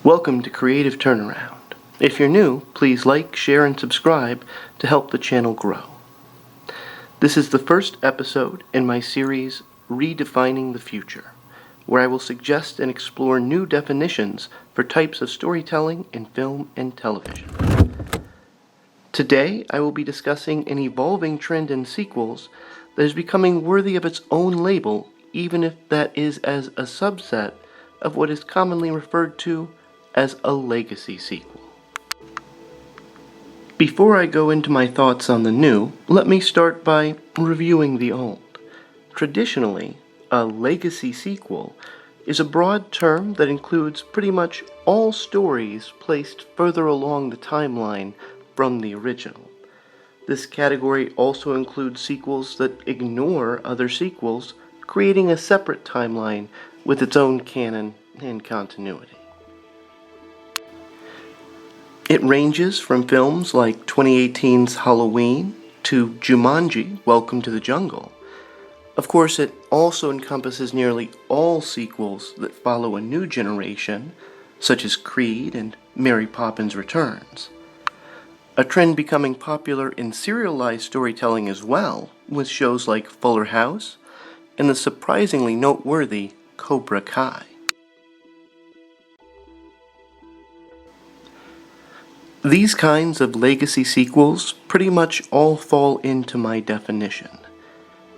Welcome to Creative Turnaround. If you're new, please like, share, and subscribe to help the channel grow. This is the first episode in my series, Redefining the Future, where I will suggest and explore new definitions for types of storytelling in film and television. Today, I will be discussing an evolving trend in sequels that is becoming worthy of its own label, even if that is as a subset of what is commonly referred to as a legacy sequel. Before I go into my thoughts on the new, let me start by reviewing the old. Traditionally, a legacy sequel is a broad term that includes pretty much all stories placed further along the timeline from the original. This category also includes sequels that ignore other sequels, creating a separate timeline with its own canon and continuity. It ranges from films like 2018's Halloween to Jumanji: Welcome to the Jungle. Of course, it also encompasses nearly all sequels that follow a new generation, such as Creed and Mary Poppins Returns. A trend becoming popular in serialized storytelling as well, with shows like Fuller House and the surprisingly noteworthy Cobra Kai. These kinds of legacy sequels pretty much all fall into my definition.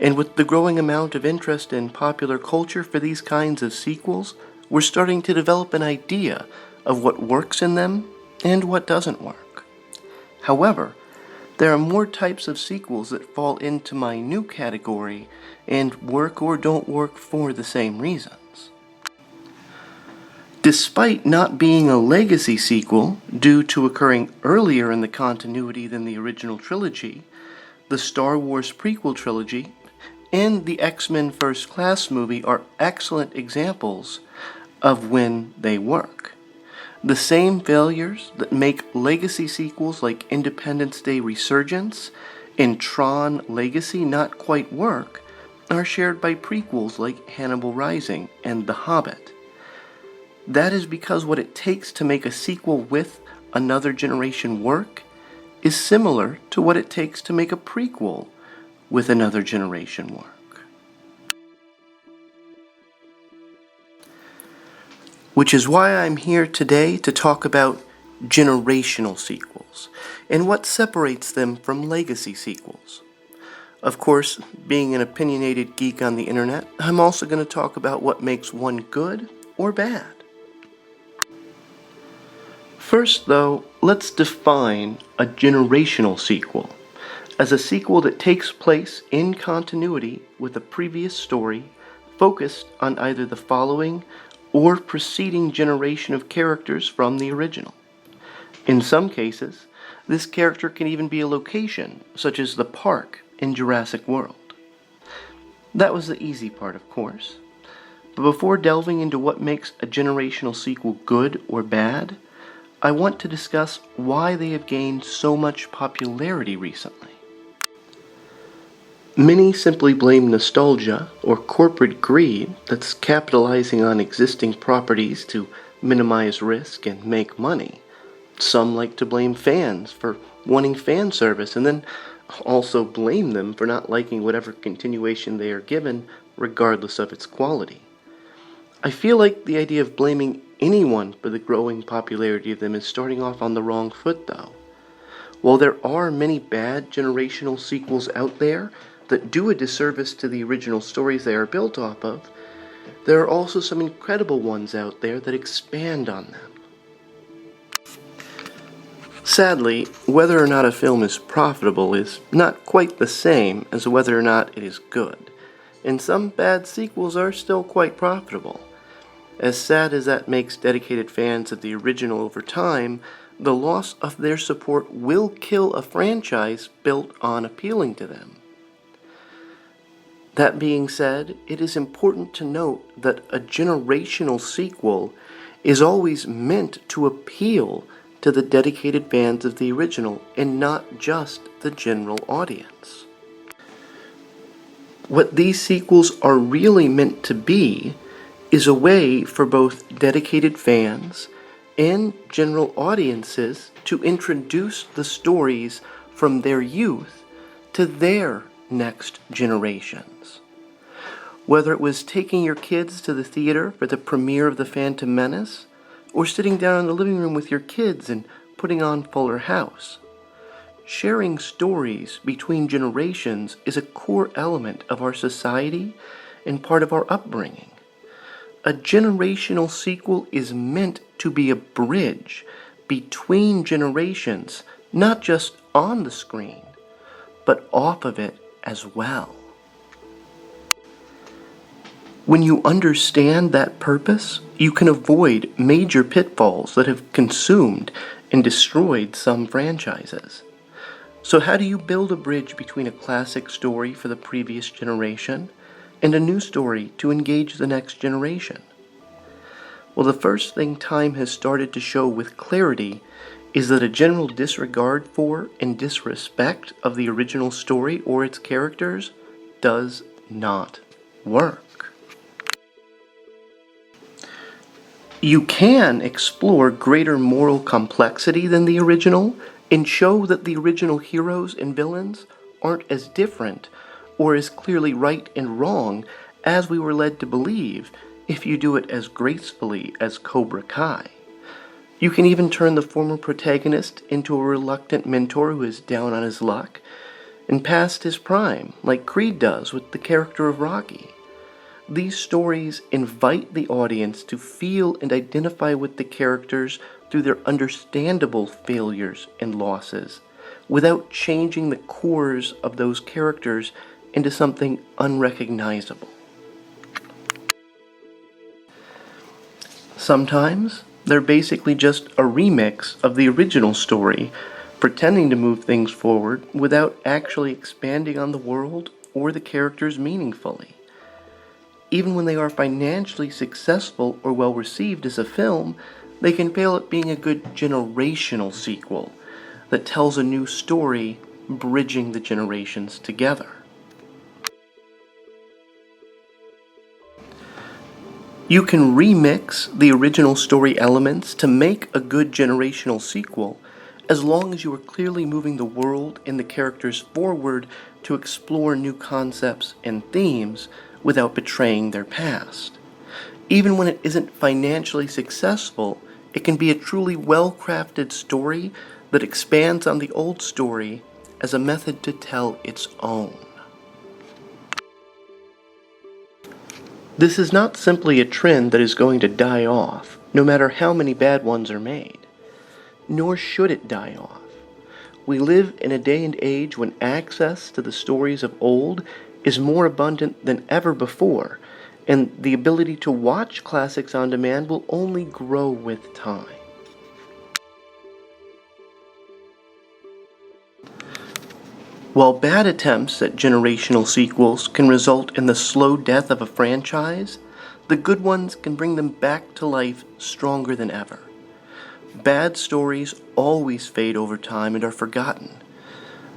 And with the growing amount of interest in popular culture for these kinds of sequels, we're starting to develop an idea of what works in them and what doesn't work. However, there are more types of sequels that fall into my new category and work or don't work for the same reasons. Despite not being a legacy sequel due to occurring earlier in the continuity than the original trilogy, the Star Wars prequel trilogy and the X-Men First Class movie are excellent examples of when they work. The same failures that make legacy sequels like Independence Day Resurgence and Tron Legacy not quite work are shared by prequels like Hannibal Rising and The Hobbit. That is because what it takes to make a sequel with another generation work is similar to what it takes to make a prequel with another generation work. Which is why I'm here today to talk about generational sequels and what separates them from legacy sequels. Of course, being an opinionated geek on the internet, I'm also going to talk about what makes one good or bad. First, though, let's define a generational sequel as a sequel that takes place in continuity with a previous story focused on either the following or preceding generation of characters from the original. In some cases, this character can even be a location, such as the park in Jurassic World. That was the easy part, of course. But before delving into what makes a generational sequel good or bad, I want to discuss why they have gained so much popularity recently. Many simply blame nostalgia or corporate greed that's capitalizing on existing properties to minimize risk and make money. Some like to blame fans for wanting fan service and then also blame them for not liking whatever continuation they are given, regardless of its quality. I feel like the idea of blaming anyone for the growing popularity of them is starting off on the wrong foot, though. While there are many bad generational sequels out there that do a disservice to the original stories they are built off of, there are also some incredible ones out there that expand on them. Sadly, whether or not a film is profitable is not quite the same as whether or not it is good, and some bad sequels are still quite profitable. As sad as that makes dedicated fans of the original over time, the loss of their support will kill a franchise built on appealing to them. That being said, it is important to note that a generational sequel is always meant to appeal to the dedicated fans of the original and not just the general audience. What these sequels are really meant to be is a way for both dedicated fans and general audiences to introduce the stories from their youth to their next generations. Whether it was taking your kids to the theater for the premiere of The Phantom Menace, or sitting down in the living room with your kids and putting on Fuller House, sharing stories between generations is a core element of our society and part of our upbringing. A generational sequel is meant to be a bridge between generations, not just on the screen, but off of it as well. When you understand that purpose, you can avoid major pitfalls that have consumed and destroyed some franchises. So how do you build a bridge between a classic story for the previous generation and a new story to engage the next generation? Well, the first thing time has started to show with clarity is that a general disregard for and disrespect of the original story or its characters does not work. You can explore greater moral complexity than the original and show that the original heroes and villains aren't as different or as clearly right and wrong as we were led to believe if you do it as gracefully as Cobra Kai. You can even turn the former protagonist into a reluctant mentor who is down on his luck and past his prime, like Creed does with the character of Rocky. These stories invite the audience to feel and identify with the characters through their understandable failures and losses, without changing the cores of those characters into something unrecognizable. Sometimes they're basically just a remix of the original story, pretending to move things forward without actually expanding on the world or the characters meaningfully. Even when they are financially successful or well received as a film, they can fail at being a good generational sequel that tells a new story, bridging the generations together. You can remix the original story elements to make a good generational sequel, as long as you are clearly moving the world and the characters forward to explore new concepts and themes without betraying their past. Even when it isn't financially successful, it can be a truly well-crafted story that expands on the old story as a method to tell its own. This is not simply a trend that is going to die off, no matter how many bad ones are made. Nor should it die off. We live in a day and age when access to the stories of old is more abundant than ever before, and the ability to watch classics on demand will only grow with time. While bad attempts at generational sequels can result in the slow death of a franchise, the good ones can bring them back to life stronger than ever. Bad stories always fade over time and are forgotten.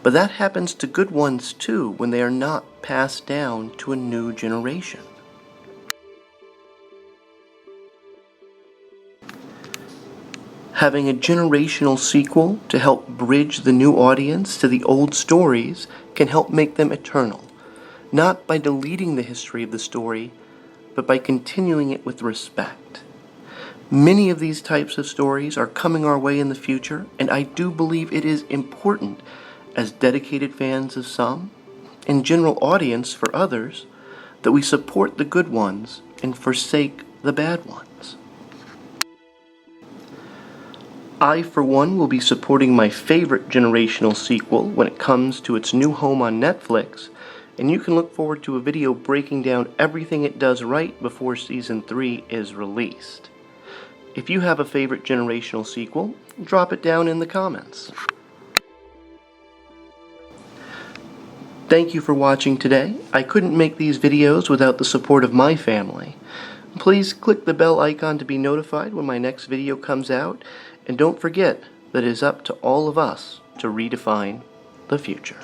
But that happens to good ones too when they are not passed down to a new generation. Having a generational sequel to help bridge the new audience to the old stories can help make them eternal, not by deleting the history of the story, but by continuing it with respect. Many of these types of stories are coming our way in the future, and I do believe it is important, as dedicated fans of some, and general audience for others, that we support the good ones and forsake the bad ones. I, for one, will be supporting my favorite generational sequel when it comes to its new home on Netflix, and you can look forward to a video breaking down everything it does right before Season 3 is released. If you have a favorite generational sequel, drop it down in the comments. Thank you for watching today. I couldn't make these videos without the support of my family. Please click the bell icon to be notified when my next video comes out, and don't forget that it is up to all of us to redefine the future.